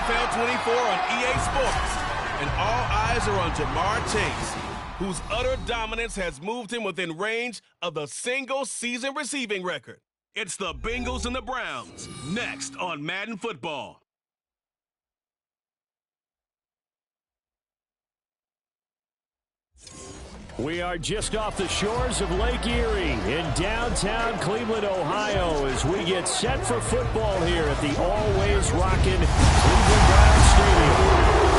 NFL 24 on EA Sports. And all eyes are on Jamar Chase, whose utter dominance has moved him within range of the single-season receiving record. It's the Bengals and the Browns, next on Madden Football. We are just off the shores of Lake Erie in downtown Cleveland, Ohio, as we get set for football here at the always rockin' Cleveland Browns Stadium.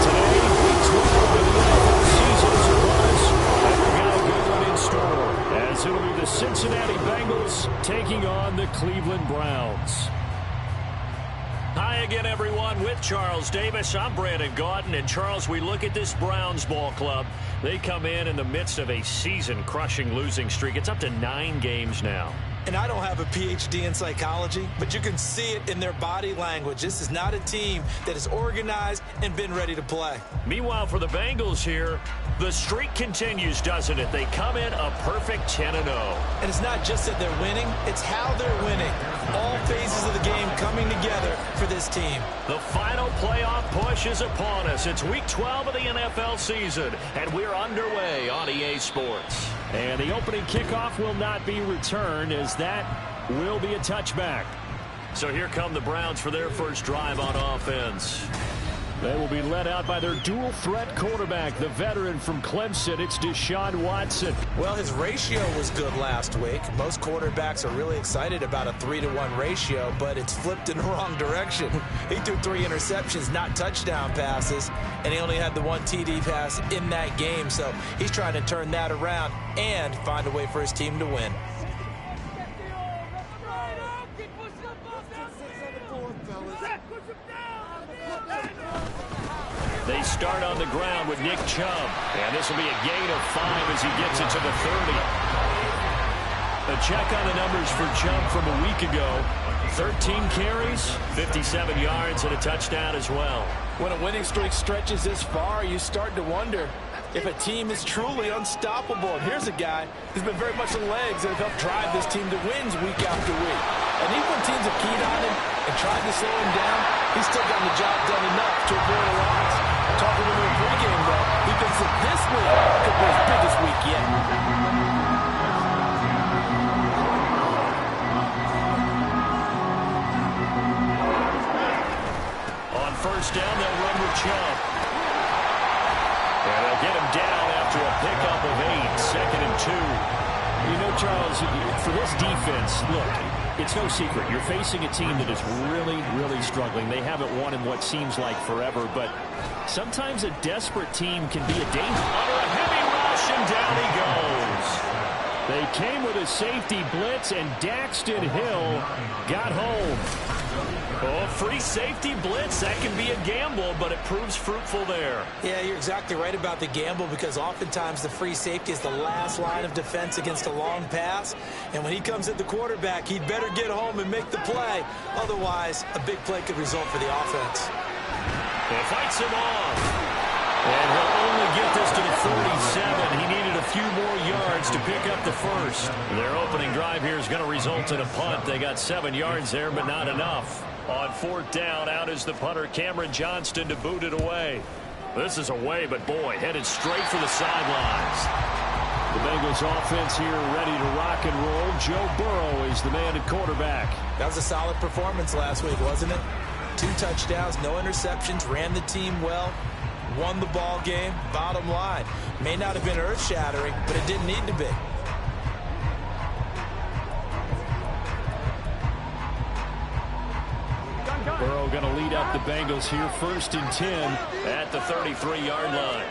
Today, week 12 of the NFL season is upon us, and we've got a good one in store, as it'll be the Cincinnati Bengals taking on the Cleveland Browns. Hi again, everyone. With Charles Davis, I'm Brandon Gaudin. And, Charles, we look at this Browns ball club. They come in the midst of a season-crushing losing streak. It's up to 9 games now. And I don't have a PhD in psychology, but you can see it in their body language. This is not a team that is organized and been ready to play. Meanwhile, for the Bengals here, the streak continues, doesn't it? They come in a perfect 10-0. And it's not just that they're winning, it's how they're winning. All phases of the game coming together for this team. The final playoff push is upon us. It's week 12 of the NFL season, and we're underway on EA Sports. And the opening kickoff will not be returned, as that will be a touchback. So here come the Browns for their first drive on offense. They will be led out by their dual-threat quarterback, the veteran from Clemson. It's Deshaun Watson. Well, his ratio was good last week. Most quarterbacks are really excited about a 3-to-1 ratio, but it's flipped in the wrong direction. He threw 3 interceptions, not touchdown passes, and he only had the 1 TD pass in that game. So he's trying to turn that around and find a way for his team to win. They start on the ground with Nick Chubb. And this will be a gain of 5 as he gets it to the 30. A check on the numbers for Chubb from a week ago. 13 carries, 57 yards, and a touchdown as well. When a winning streak stretches this far, you start to wonder if a team is truly unstoppable. And here's a guy who's been very much the legs that have helped drive this team to wins week after week. And even when teams have keyed on him and tried to slow him down, he's still gotten the job done enough to avoid a loss. Talking to him in pregame, though, he thinks that this week could be his biggest week yet. On first down, they'll run with Chubb. And they'll get him down after a pickup of 8, 2nd and 2. You know, Charles, for this defense, look, it's no secret. You're facing a team that is really, really struggling. They haven't won in what seems like forever, but sometimes a desperate team can be a danger. Under a heavy rush, and down he goes. They came with a safety blitz, and Daxton Hill got home. Oh, free safety blitz. That can be a gamble, but it proves fruitful there. Yeah, you're exactly right about the gamble, because oftentimes the free safety is the last line of defense against a long pass. And when he comes at the quarterback, he'd better get home and make the play. Otherwise, a big play could result for the offense. He fights him off. And he'll only get this to the 47. He needed a few more yards to pick up the first. Their opening drive here is going to result in a punt. They got 7 yards there, but not enough. On 4th down, out is the punter, Cameron Johnston, to boot it away. This is away, but boy, headed straight for the sidelines. The Bengals offense here ready to rock and roll. Joe Burrow is the man at quarterback. That was a solid performance last week, wasn't it? 2 touchdowns, no interceptions, ran the team well, won the ball game. Bottom line, may not have been earth-shattering, but it didn't need to be. Burrow going to lead up the Bengals here, 1st and 10 at the 33-yard line.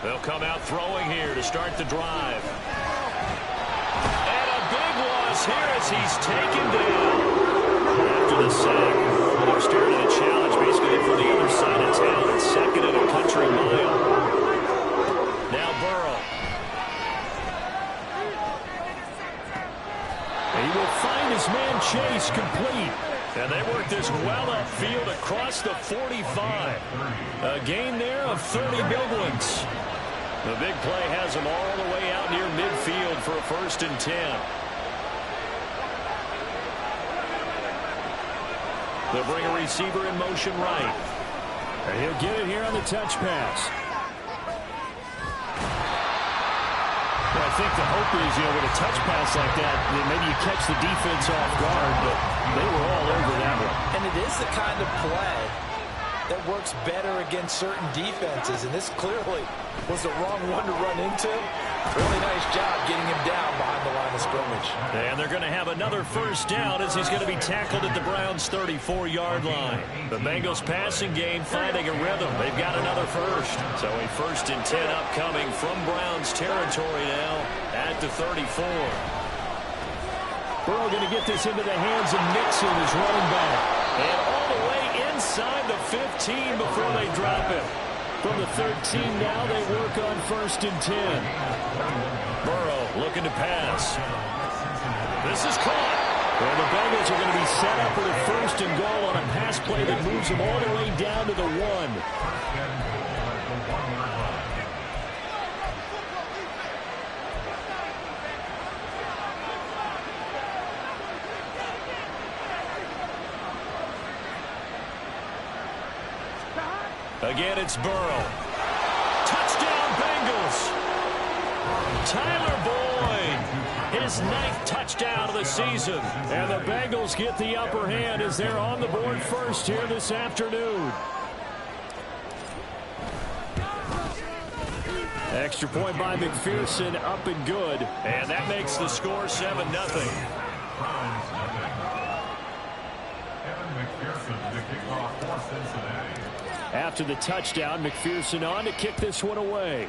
They'll come out throwing here to start the drive. And a big loss here as he's taken down. After the sack, they're starting to challenge basically from the other side of town. It's 2nd and a country mile. Now Burrow. He will find his man Chase complete. And they work this well upfield across the 45. A gain there of 30 big ones. The big play has him all the way out near midfield for a 1st and 10. They'll bring a receiver in motion right. And he'll get it here on the touch pass. Well, I think the hope is, with a touch pass like that, maybe you catch the defense off guard, but they were all over that one. And it is the kind of play that works better against certain defenses, and this clearly was the wrong one to run into. Really nice job getting him down behind the line of scrimmage. And they're going to have another first down as he's going to be tackled at the Browns' 34-yard line. The Bengals passing game finding a rhythm. They've got another first. So a 1st and 10 upcoming from Browns territory now at the 34. Burrow going to get this into the hands of Mixon, his running back. And all the way inside the 15 before they drop it. From the 13 now, they work on 1st and 10. Burrow looking to pass. This is caught. And the Bengals are going to be set up for the 1st and goal on a pass play that moves them all the way down to the 1. Again, it's Burrow. Touchdown, Bengals. Tyler Boyd, his 9th touchdown of the season. And the Bengals get the upper hand as they're on the board first here this afternoon. Extra point by McPherson, up and good. And that makes the score 7-0. After the touchdown, McPherson on to kick this one away.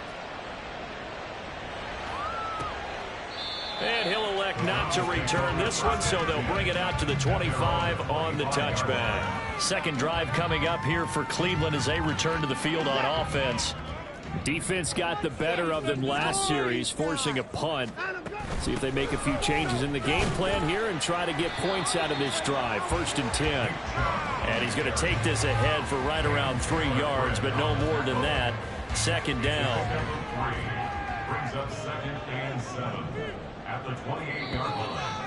And he'll elect not to return this one, so they'll bring it out to the 25 on the touchback. Second drive coming up here for Cleveland as they return to the field on offense. Defense got the better of them last series, forcing a punt. See if they make a few changes in the game plan here and try to get points out of this drive. 1st and 10. And he's going to take this ahead for right around 3 yards, but no more than that. 2nd down. Brings up 2nd and 7 at the 28-yard line.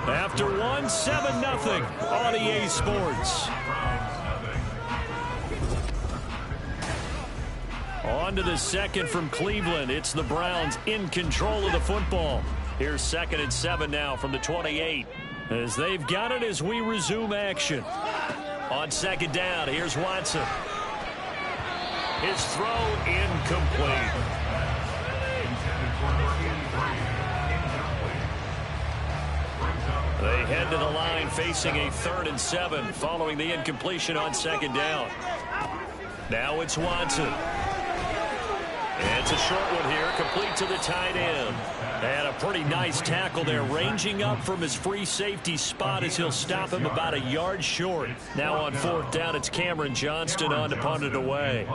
After 7-0 on EA Sports. On to the 2nd from Cleveland. It's the Browns in control of the football. Here's 2nd and 7 now from the 28. As they've got it as we resume action. On 2nd down, here's Watson. His throw incomplete. They head to the line facing a 3rd and 7 following the incompletion on 2nd down. Now it's Watson. And it's a short one here, complete to the tight end. And a pretty nice tackle there, ranging up from his free safety spot as he'll stop him about a yard short. Now on 4th down, it's Cameron Johnston on to punt it away.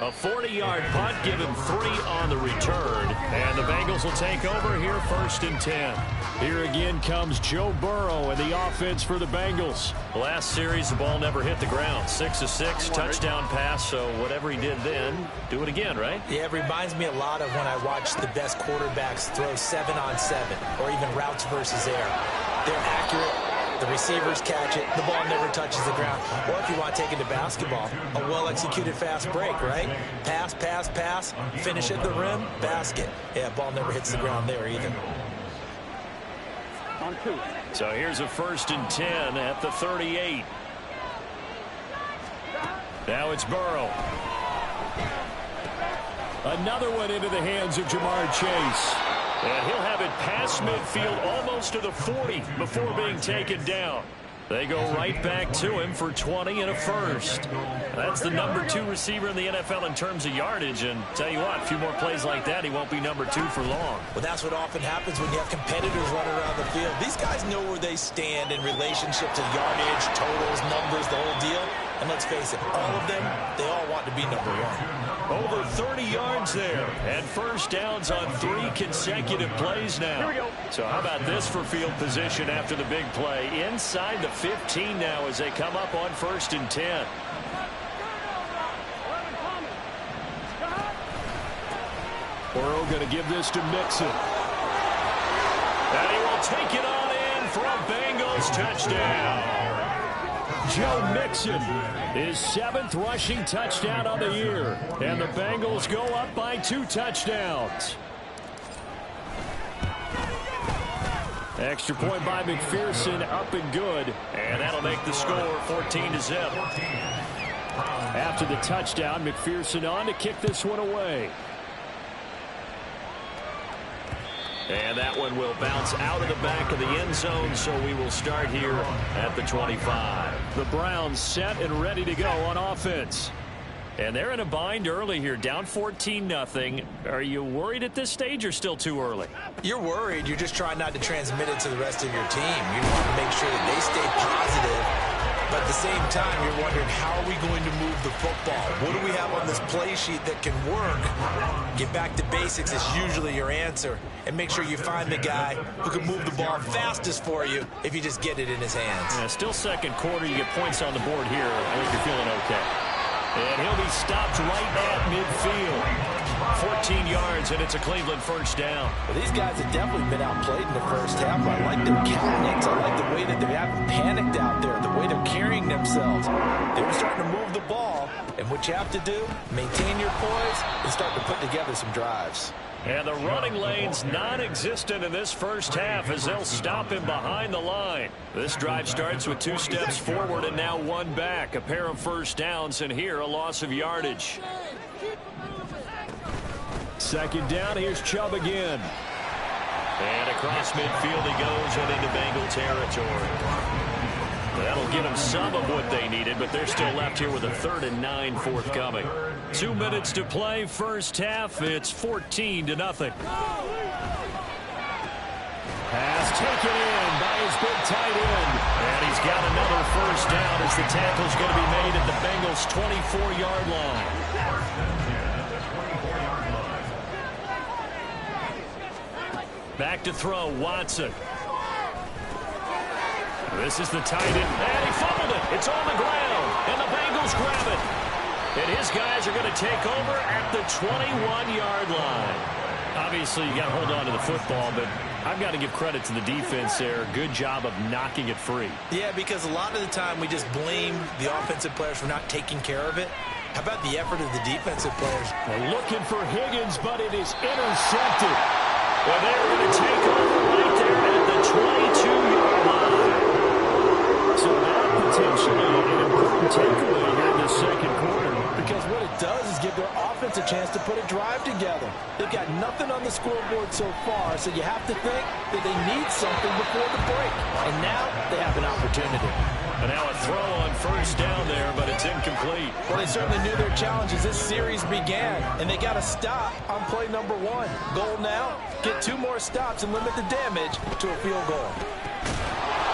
A 40-yard punt, give him 3 on the return. And the Bengals will take over here 1st and 10. Here again comes Joe Burrow and the offense for the Bengals. Last series, the ball never hit the ground. 6 of 6, touchdown pass. So whatever he did then, do it again, right? Yeah, it reminds me a lot of when I watch the best quarterbacks throw 7-on-7 or even routes versus air. They're accurate. The receivers catch it. The ball never touches the ground. Or if you want to take it to basketball, a well-executed fast break, right? Pass, pass, pass, finish at the rim, basket. Yeah, ball never hits the ground there either. So here's a 1st and 10 at the 38. Now it's Burrow. Another one into the hands of Jamar Chase. And he'll have it past midfield almost to the 40 before being taken down. They go right back to him for 20 and a first. That's the number 2 receiver in the NFL in terms of yardage. And tell you what, a few more plays like that, he won't be number 2 for long. Well, that's what often happens when you have competitors running around the field. These guys know where they stand in relationship to yardage, totals, numbers, the whole deal. And let's face it, all of them, they all want to be number 1. Over 30 yards there, and first downs on 3 consecutive plays now. So how about this for field position after the big play? Inside the 15 now as they come up on 1st and 10. Burrow going to give this to Mixon. And he will take it on in for a Bengals touchdown. Joe Mixon, his 7th rushing touchdown on the year. And the Bengals go up by 2 touchdowns. Extra point by McPherson, up and good. And that'll make the score 14-0. After the touchdown, McPherson on to kick this one away. And that one will bounce out of the back of the end zone, so we will start here at the 25. The Browns set and ready to go on offense. And they're in a bind early here, down 14-0. Are you worried at this stage or still too early? You're worried. You're just trying not to transmit it to the rest of your team. You want to make sure that they stay positive. But at the same time, you're wondering, how are we going to move the football? What do we have on this play sheet that can work? Get back to basics is usually your answer. And make sure you find the guy who can move the ball fastest for you if you just get it in his hands. Yeah, still second quarter. You get points on the board here. I think you're feeling okay. And he'll be stopped right at midfield. 14 yards, and it's a Cleveland first down. Well, these guys have definitely been outplayed in the first half. I like their mechanics. I like the way that they haven't panicked out there, the way they're carrying themselves. They were starting to move the ball, and what you have to do, maintain your poise and start to put together some drives. And the running lane's non-existent in this first half as they'll stop him behind the line. This drive starts with 2 steps forward and now 1 back. A pair of first downs, and here a loss of yardage. Second down, here's Chubb again. And across midfield he goes and into Bengal territory. That'll give them some of what they needed, but they're still left here with a 3rd and 9 forthcoming. 2 minutes to play, first half. It's 14-0. Pass taken in by his big tight end. And he's got another first down as the tackle's going to be made at the Bengals' 24-yard line. Back to throw, Watson. This is the tight end, and he fumbled it. It's on the ground, and the Bengals grab it. And his guys are going to take over at the 21-yard line. Obviously, you got to hold on to the football, but I've got to give credit to the defense there. Good job of knocking it free. Yeah, because a lot of the time we just blame the offensive players for not taking care of it. How about the effort of the defensive players? They're looking for Higgins, but it is intercepted. Well, they're going to take over right there at the 22-yard line. So now potentially an important takeaway here in the second quarter. Because what it does is give their offense a chance to put a drive together. They've got nothing on the scoreboard so far, so you have to think that they need something before the break. And now they have an opportunity. And now a throw on first down there, but it's incomplete. Well, they certainly knew their challenge as this series began, and they got to stop on play number 1. Goal now, get 2 more stops and limit the damage to a field goal.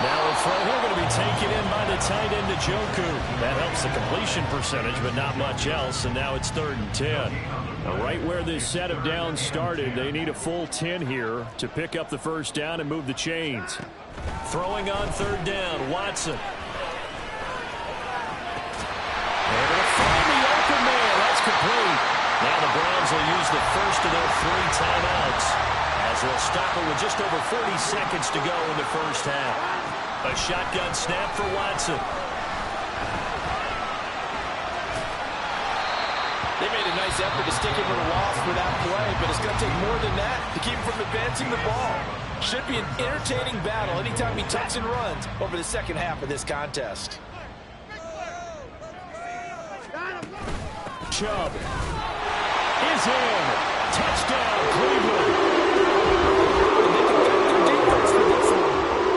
Now a throw here going to be taken in by the tight end Njoku. That helps the completion percentage, but not much else, and now it's 3rd and 10. Now right where this set of downs started, they need a full 10 here to pick up the first down and move the chains. Throwing on 3rd down, Watson. They're going to find the open man. That's complete. Now the Browns will use the first of their 3 timeouts as they'll stop it with just over 40 seconds to go in the first half. A shotgun snap for Watson. They made a nice effort to stick him with a loss for that play, but it's going to take more than that to keep him from advancing the ball. Should be an entertaining battle anytime he tucks and runs over the second half of this contest. Chubb is in. Touchdown, Cleveland.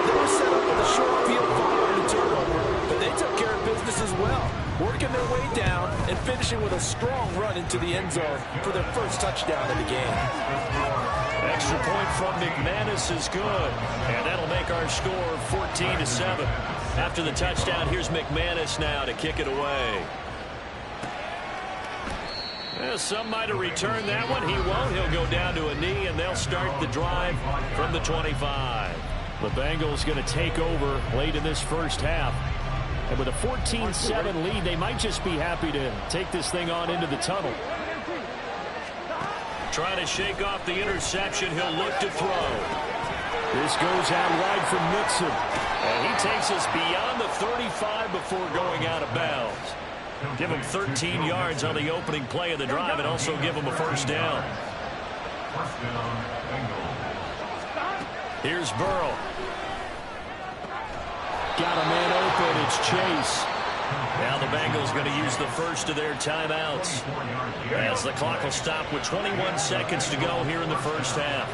They were set up with a short field following the turnover, but they took care of business as well, working their way down and finishing with a strong run into the end zone for their first touchdown of the game. Extra point from McManus is good, and that'll make our score 14-7. After the touchdown, here's McManus now to kick it away. Well, some might have returned that one. He won't. He'll go down to a knee, and they'll start the drive from the 25. The Bengals going to take over late in this first half. And with a 14-7 lead, they might just be happy to take this thing on into the tunnel. Trying to shake off the interception. He'll look to throw. This goes out wide from Nixon. And he takes us beyond the 35 before going out of bounds. Give him 13 yards on the opening play of the drive and also give him a first down. First down, Bengals. Here's Burrow. Got a man open. It's Chase. Now the Bengals going to use the first of their timeouts as the clock will stop with 21 seconds to go here in the first half.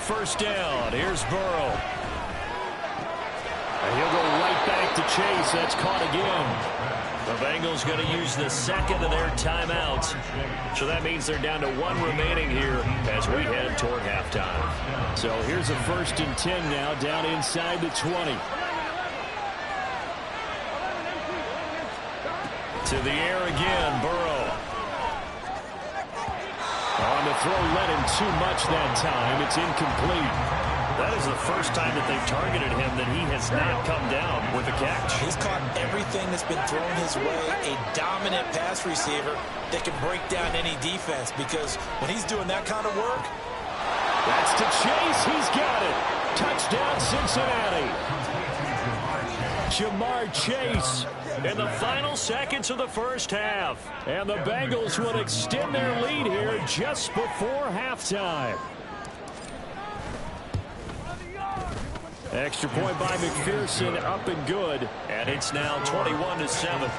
First down. Here's Burrow. And he'll go right back to Chase. That's caught again. The Bengals going to use the second of their timeouts. So that means they're down to one remaining here as we head toward halftime. So here's a 1st and 10 now, down inside the 20. To the air again, Burrow. On the throw, led him too much that time. It's incomplete. That is the first time that they've targeted him that he has not come down with a catch. He's caught everything that's been thrown his way. A dominant pass receiver that can break down any defense, because when he's doing that kind of work. That's to Chase. He's got it. Touchdown, Cincinnati. Jamar Chase. In the final seconds of the first half. And the Bengals will extend their lead here just before halftime. Extra point by McPherson, up and good. And it's now 21-7.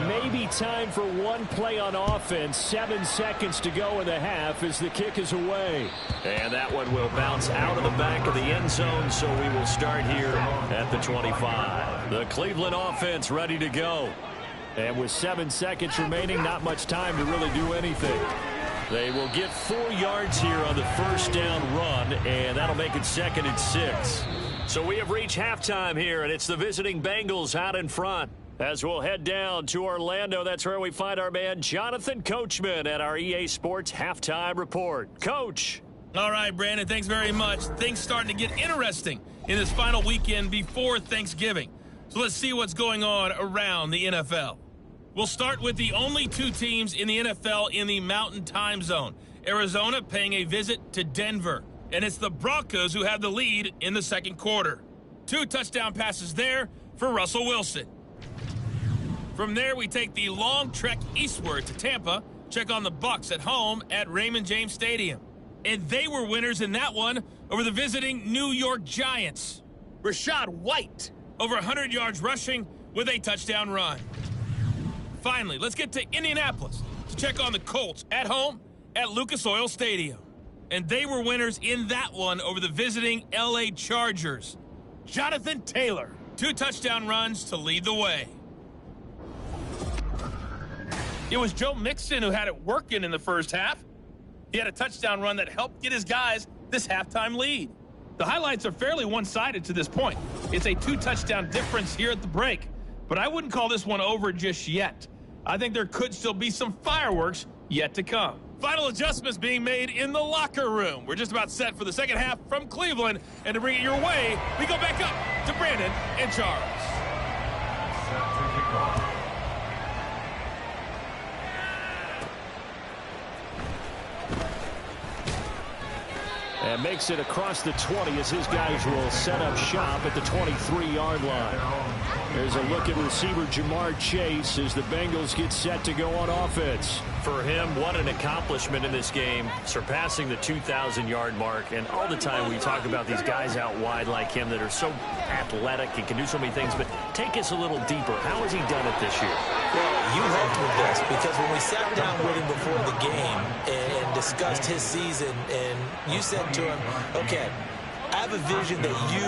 Maybe time for one play on offense. 7 seconds to go in the half as the kick is away. And that one will bounce out of the back of the end zone, so we will start here at the 25. The Cleveland offense ready to go. And with 7 seconds remaining, not much time to really do anything. They will get 4 yards here on the first down run, and that'll make it 2nd and 6. So we have reached halftime here, and it's the visiting Bengals out in front. As we'll head down to Orlando, that's where we find our man Jonathan Coachman at our EA Sports Halftime Report. Coach. All right, Brandon, thanks very much. Things starting to get interesting in this final weekend before Thanksgiving. So let's see what's going on around the NFL. We'll start with the only 2 teams in the NFL in the Mountain Time Zone. Arizona paying a visit to Denver. And it's the Broncos who have the lead in the second quarter. 2 touchdown passes there for Russell Wilson. From there, we take the long trek eastward to Tampa, check on the Bucs at home at Raymond James Stadium. And they were winners in that one over the visiting New York Giants. Rashad White, over 100 yards rushing with a touchdown run. Finally, let's get to Indianapolis to check on the Colts at home at Lucas Oil Stadium. And they were winners in that one over the visiting LA Chargers. Jonathan Taylor, 2 touchdown runs to lead the way. It was Joe Mixon who had it working in the first half. He had a touchdown run that helped get his guys this halftime lead. The highlights are fairly one-sided to this point. It's a 2-touchdown difference here at the break. But I wouldn't call this one over just yet. I think there could still be some fireworks yet to come. Final adjustments being made in the locker room. We're just about set for the second half from Cleveland. And to bring it your way, we go back up to Brandon and Charles. Set to kick off. And makes it across the 20 as his guys will set up shop at the 23-yard line. There's a look at receiver Jamar Chase as the Bengals get set to go on offense. For him, what an accomplishment in this game, surpassing the 2,000-yard mark. And all the time we talk about these guys out wide like him that are so athletic and can do so many things. But take us a little deeper. How has he done it this year? Well, you helped with this because when we sat down with him before the game and discussed his season, and you said to him, okay, I have a vision that you,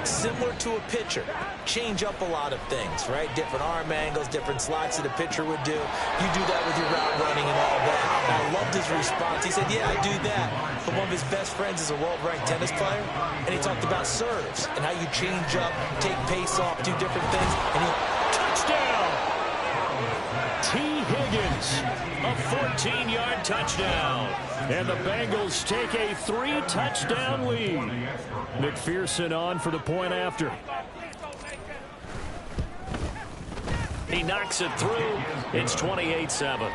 similar to a pitcher, change up a lot of things, right? Different arm angles, different slots that a pitcher would do. You do that with your route running and all that. And I loved his response. He said, yeah, I do that. But one of his best friends is a world-ranked tennis player, and he talked about serves and how you change up, take pace off, do different things. And he Touchdown! T. Higgins, A 14-yard touchdown. and the Bengals take a 3-touchdown lead. McPherson on for the point after. He knocks it through. It's 28-7.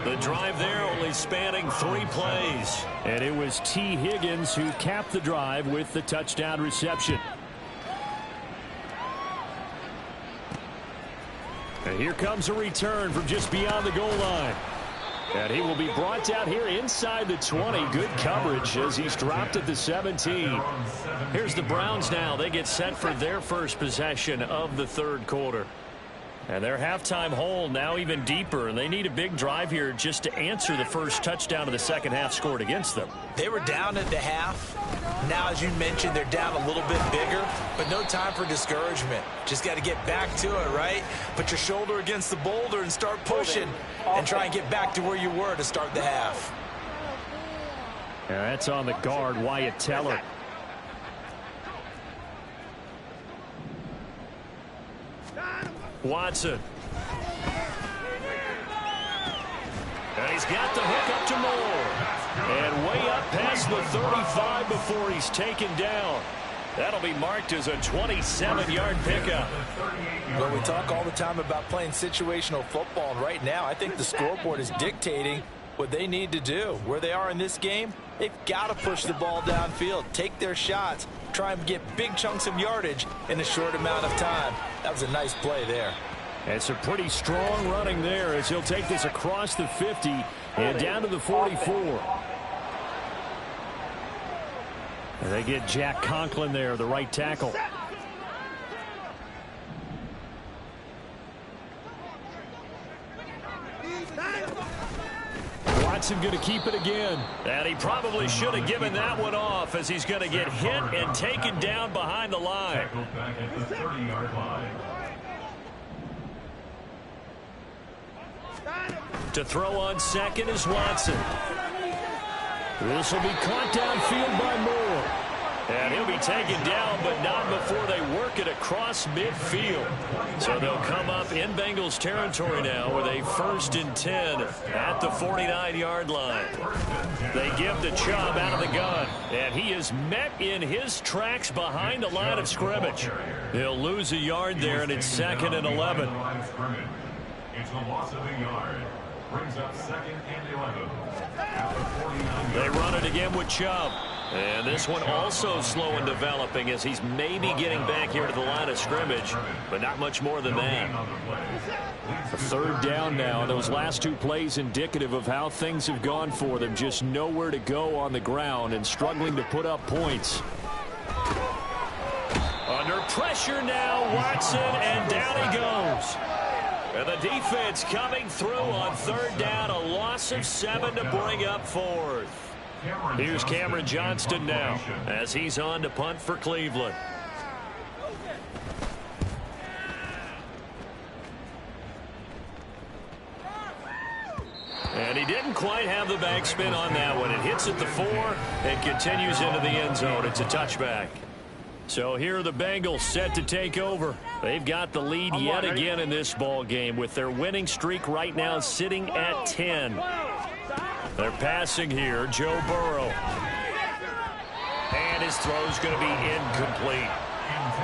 The drive there only spanning 3 plays. And it was T. Higgins who capped the drive with the touchdown reception. And here comes a return from just beyond the goal line. And he will be brought down here inside the 20. Good coverage as he's dropped at the 17. Here's the Browns now. They get set for their first possession of the third quarter. And their halftime hole now even deeper, and they need a big drive here just to answer the first touchdown of the second half scored against them. They were down at the half. Now, as you mentioned, they're down a little bit bigger, but no time for discouragement. Just got to get back to it, right? Put your shoulder against the boulder and start pushing and try and get back to where you were to start the half. And that's on the guard, Wyatt Teller. Watson. And he's got the hook up to Moore. And way up past the 35 before he's taken down. That'll be marked as a 27-yard pickup. Well, we talk all the time about playing situational football, and right now I think the scoreboard is dictating what they need to do. Where they are in this game, they've got to push the ball downfield, take their shots, try and get big chunks of yardage in a short amount of time. That was a nice play there. And some pretty strong running there as he'll take this across the 50 and down to the 44. And they get Jack Conklin there, the right tackle. Watson going to keep it again. And he probably should have given that one off as he's going to get hit and taken down behind the line. Back at the 30-yard line. To throw on second is Watson. This will be caught downfield by Moore. And he'll be taken down, but not before they work it across midfield. So they'll come up in Bengals territory now with a 1st and 10 at the 49-yard line. They give the Chubb out of the gun, and he is met in his tracks behind the line of scrimmage. He'll lose a yard there, and it's 2nd and 11. It's a loss of a yard. Brings up 2nd and 11. They run it again with Chubb. And this one also slow and developing as he's maybe getting back here to the line of scrimmage, but not much more than that. A 3rd down now. Those last 2 plays indicative of how things have gone for them. Just nowhere to go on the ground and struggling to put up points. Under pressure now, Watson, and down he goes. And the defense coming through on 3rd down, a loss of 7 to bring up 4th. Here's Cameron Johnston now as he's on to punt for Cleveland. And he didn't quite have the backspin on that one. It hits at the 4 and continues into the end zone. It's a touchback. So here are the Bengals set to take over. They've got the lead yet again in this ball game with their winning streak right now sitting at 10. They're passing here, Joe Burrow. And his throw's going to be incomplete.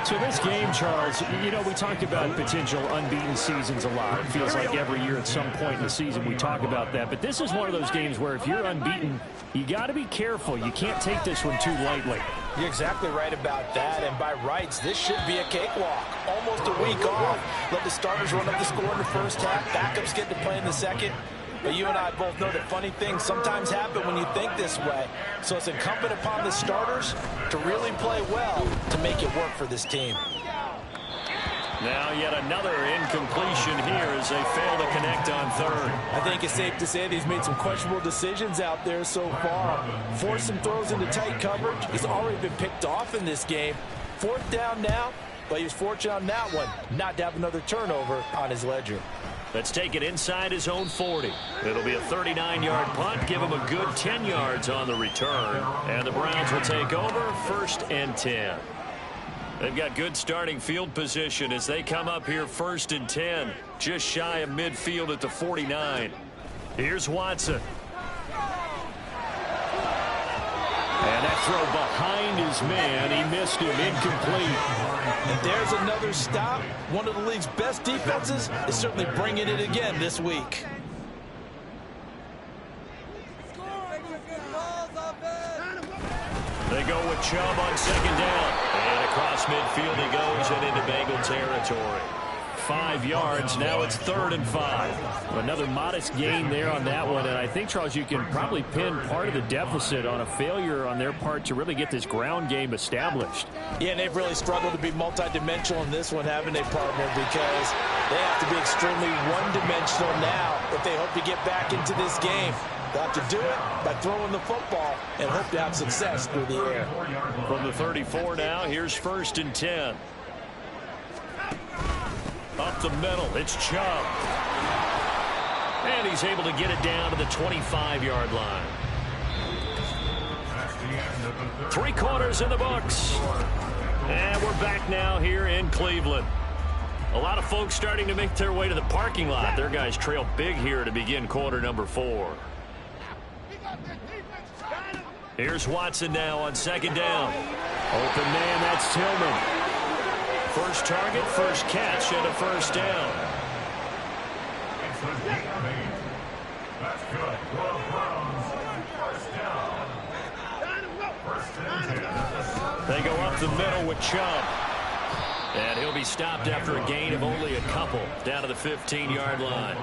So this game, Charles, you know, we talked about potential unbeaten seasons a lot. It feels like every year at some point in the season we talk about that. But this is one of those games where if you're unbeaten, you got to be careful. You can't take this one too lightly. You're exactly right about that, and by rights, this should be a cakewalk. Almost a week off. Let the starters run up the score in the first half. Backups get to play in the second. But you and I both know that funny things sometimes happen when you think this way. So it's incumbent upon the starters to really play well to make it work for this team. Now yet another incompletion here as they fail to connect on 3rd. I think it's safe to say that he's made some questionable decisions out there so far. Forced some throws into tight coverage. He's already been picked off in this game. 4th down now, but he was fortunate on that one not to have another turnover on his ledger. Let's take it inside his own 40. It'll be a 39-yard punt. Give him a good 10 yards on the return. And the Browns will take over 1st and 10. They've got good starting field position as they come up here 1st and 10. Just shy of midfield at the 49. Here's Watson. And that throw behind his man. He missed him. Incomplete. And there's another stop. One of the league's best defenses is certainly bringing it again this week. They go with Chubb on second down. And across midfield he goes and into Bengal territory. 5 yards. Now it's 3rd and 5. Another modest gain there on that one. And I think, Charles, you can probably pin part of the deficit on a failure on their part to really get this ground game established. Yeah, and they've really struggled to be multidimensional in this one, haven't they, partner? Because they have to be extremely one-dimensional now if they hope to get back into this game. They'll have to do it by throwing the football and hope to have success through the air. From the 34 now, here's 1st and 10. Up the middle, it's Chubb. And he's able to get it down to the 25-yard line. 3 quarters in the books. And we're back now here in Cleveland. A lot of folks starting to make their way to the parking lot. Their guys trail big here to begin quarter number 4. Here's Watson now on second down. Open man, that's Tillman. First target, first catch, and a first down. That's good. They go up the middle with Chubb. And he'll be stopped after a gain of only a couple, down to the 15-yard line.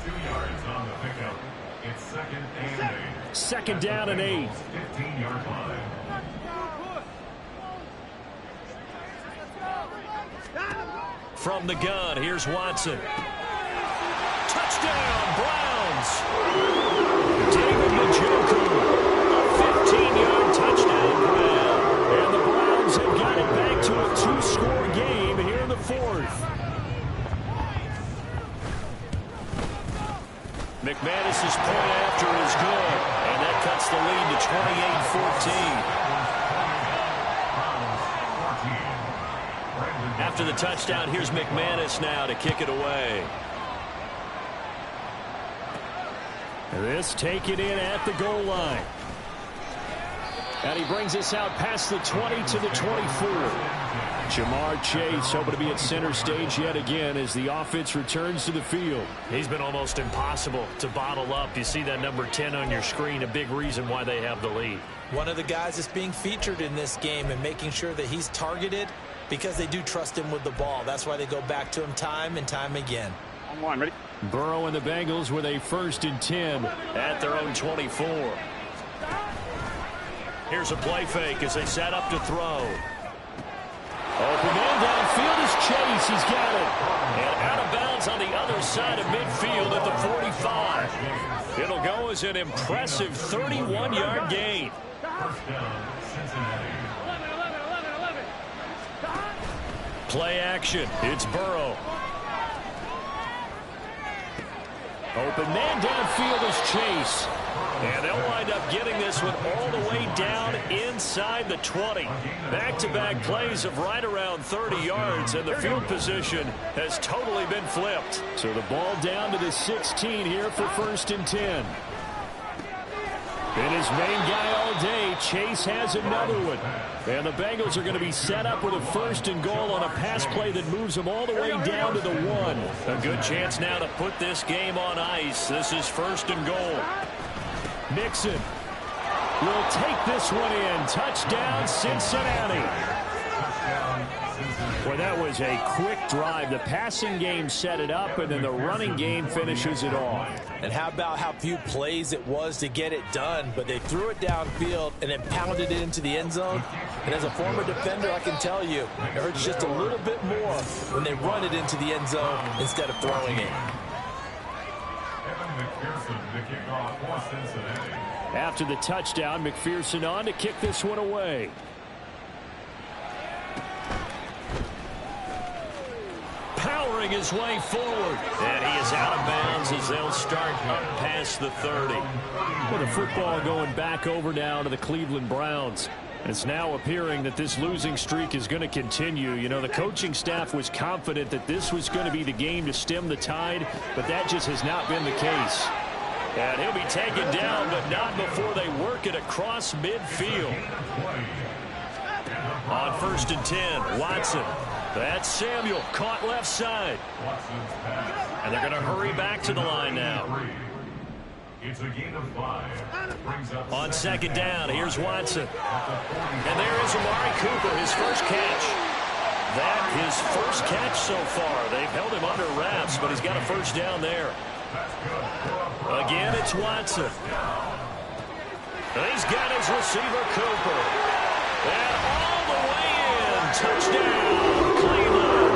2 yards on the pickup. It's 2nd and 8. Second down and 8. 15-yard line. From the gun, here's Watson. Touchdown, Browns! David Njoku, a 15-yard touchdown grab. And the Browns have got it back to a 2-score game here in the 4th. McManus's point after is good, and that cuts the lead to 28-14. After the touchdown, here's McManus now to kick it away. This taken in at the goal line. And he brings us out past the 20 to the 24. Jamar Chase hoping to be at center stage yet again as the offense returns to the field. He's been almost impossible to bottle up. You see that number 10 on your screen, a big reason why they have the lead. One of the guys that's being featured in this game and making sure that he's targeted because they do trust him with the ball. That's why they go back to him time and time again. On one, ready? Burrow and the Bengals with a 1st and 10 at their own 24. Here's a play fake as they set up to throw. Open man downfield is Chase. He's got it. And out of bounds on the other side of midfield at the 45. It'll go as an impressive 31-yard gain. Play action. It's Burrow. Open man downfield is Chase. And they'll wind up getting this one all the way down inside the 20. Back-to-back plays of right around 30 yards, and the field position has totally been flipped. So the ball down to the 16 here for 1st and 10. And his main guy all day, Chase has another one. And the Bengals are going to be set up with a 1st and goal on a pass play that moves them all the way down to the 1. A good chance now to put this game on ice. This is 1st and goal. Mixon will take this one in. Touchdown, Cincinnati. Well, that was a quick drive. The passing game set it up, and then the running game finishes it off. And how about how few plays it was to get it done, but they threw it downfield and then pounded it into the end zone. And as a former defender, I can tell you, it hurts just a little bit more when they run it into the end zone instead of throwing it. After the touchdown, McPherson on to kick this one away. Powering his way forward. And he is out of bounds as they'll start up past the 30. Well, the football going back over now to the Cleveland Browns. It's now appearing that this losing streak is going to continue. You know, the coaching staff was confident that this was going to be the game to stem the tide, but that just has not been the case. And he'll be taken down, but not before they work it across midfield. On 1st and 10, Watson. That's Samuel, caught left side. And they're going to hurry back to the line now. It's a gain of 5. On 2nd down, here's Watson. And there is Amari Cooper, his first catch. That his first catch so far. They've held him under wraps, but he's got a first down there. Again, it's Watson. And he's got his receiver, Cooper. And all the way in. Touchdown, Cleveland.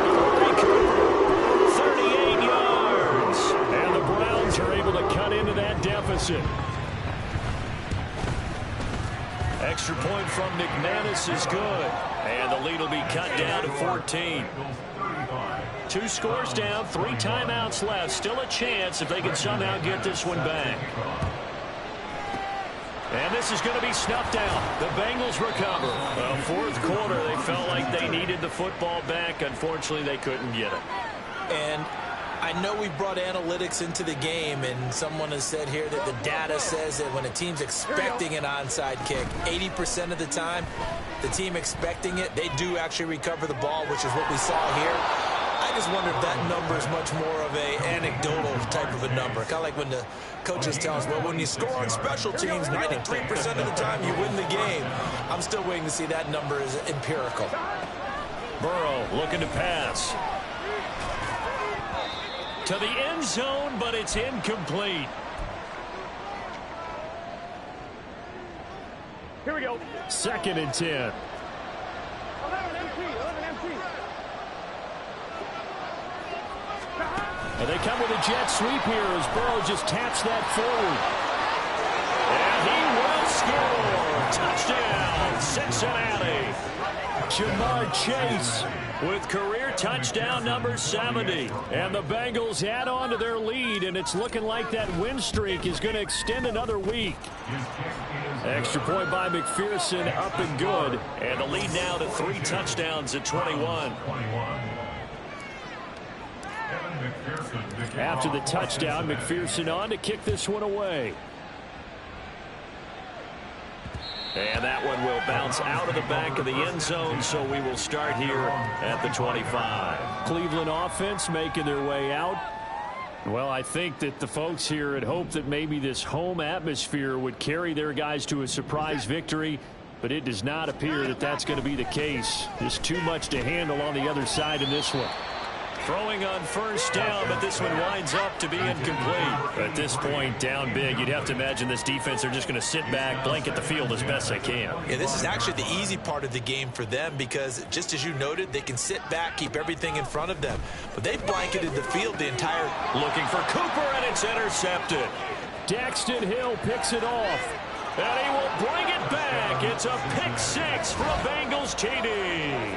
Amari Cooper, 38 yards. And the Browns are able to cut into that deficit. Extra point from McManus is good. And the lead will be cut down to 14. 2 scores down, 3 timeouts left. Still a chance if they can somehow get this one back. And this is going to be snuffed out. The Bengals recover. Well, 4th quarter, they felt like they needed the football back. Unfortunately, they couldn't get it. And I know we brought analytics into the game, and someone has said here that the data says that when a team's expecting an onside kick, 80% of the time, the team expecting it, they do actually recover the ball, which is what we saw here. I just wonder if that number is much more of a anecdotal type of a number. Kind of like when the coaches tell us, well, when you score on special teams, 93% of the time you win the game. I'm still waiting to see that number is empirical. Burrow looking to pass. To the end zone, but it's incomplete. Here we go. 2nd and 10. And they come with a jet sweep here as Burrow just taps that forward. And he will score. Touchdown, Cincinnati. Jamar Chase with career touchdown number 70. And the Bengals add on to their lead, and it's looking like that win streak is going to extend another week. Extra point by McPherson, up and good. And the lead now to 3 touchdowns at 21. After the touchdown, McPherson on to kick this one away. And that one will bounce out of the back of the end zone, so we will start here at the 25. Cleveland offense making their way out. Well, I think that the folks here had hoped that maybe this home atmosphere would carry their guys to a surprise victory, but it does not appear that that's going to be the case. There's too much to handle on the other side in this one. Throwing on 1st down, but this one winds up to be incomplete. At this point, down big, you'd have to imagine this defense are just going to sit back, blanket the field as best they can. Yeah, this is actually the easy part of the game for them because, just as you noted, they can sit back, keep everything in front of them. But they've blanketed the field the entire... Looking for Cooper, and it's intercepted. Daxton Hill picks it off. And he will bring it back. It's a pick 6 for a Bengals TD.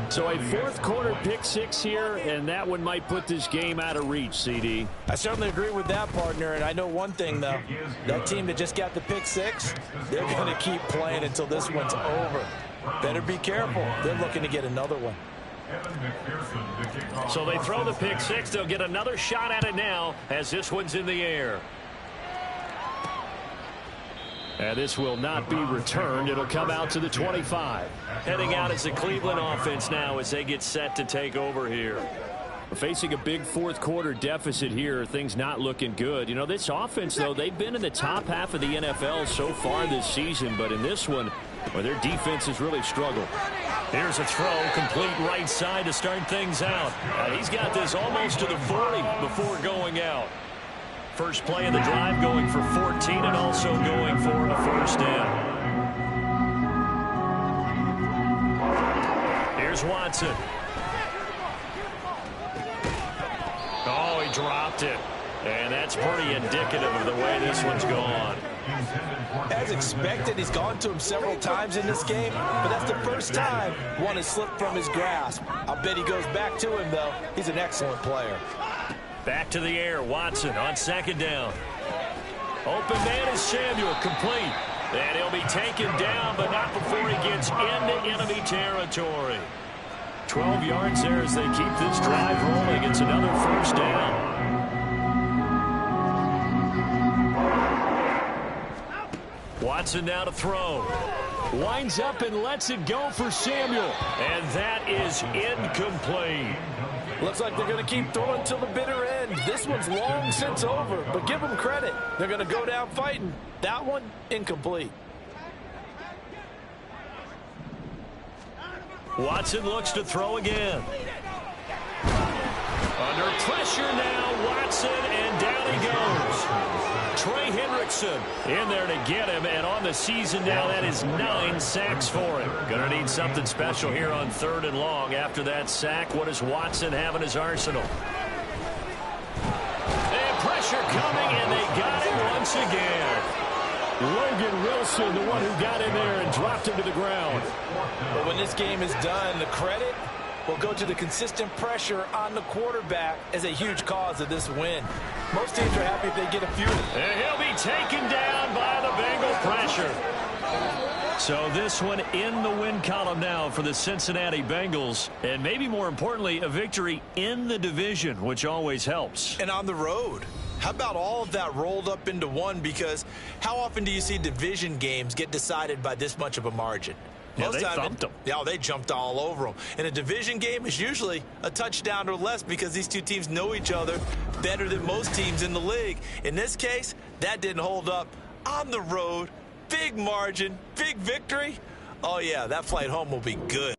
So a 4th quarter pick 6 here, and that one might put this game out of reach, CD. I certainly agree with that, partner. And I know one thing, though. That team that just got the pick 6, they're going to keep playing until this one's over. Better be careful. They're looking to get another one. So they throw the pick 6. They'll get another shot at it now as this one's in the air. And this will not be returned. It'll come out to the 25. Heading out is the Cleveland offense now as they get set to take over here. We're facing a big 4th quarter deficit here. Things not looking good. You know, this offense, though, they've been in the top half of the NFL so far this season. But in this one, well, their defense has really struggled. Here's a throw, complete right side to start things out. He's got this almost to the 40 before going out. First play of the drive going for 14 and also going for a 1st down. Here's Watson. Oh, he dropped it. And that's pretty indicative of the way this one's gone. As expected, he's gone to him several times in this game, but that's the first time one has slipped from his grasp. I'll bet he goes back to him, though. He's an excellent player. Back to the air, Watson on 2nd down. Open man is Samuel, complete. And he'll be taken down, but not before he gets into enemy territory. 12 yards there as they keep this drive rolling. It's another 1st down. Watson now to throw. Winds up and lets it go for Samuel. And that is incomplete. Looks like they're going to keep throwing till the bitter end. This one's long since over, but give them credit. They're going to go down fighting. That one, incomplete. Watson looks to throw again. Under pressure now, Watson, and down he goes. Trey Hendrickson in there to get him, and on the season now, that is 9 sacks for him. Going to need something special here on 3rd and long. After that sack, what does Watson have in his arsenal? And pressure coming, and they got him once again. Logan Wilson, the one who got in there and dropped him to the ground. But when this game is done, the credit will go to the consistent pressure on the quarterback as a huge cause of this win. Most teams are happy if they get a few. And he'll be taken down by the Bengal pressure. So this one in the win column now for the Cincinnati Bengals. And maybe more importantly, a victory in the division, which always helps. And on the road. How about all of that rolled up into one? Because how often do you see division games get decided by this much of a margin? Yeah, they thumped them. Yeah, they jumped all over them. And a division game is usually a touchdown or less because these two teams know each other better than most teams in the league. In this case, that didn't hold up. On the road, big margin, big victory. Oh, yeah, that flight home will be good.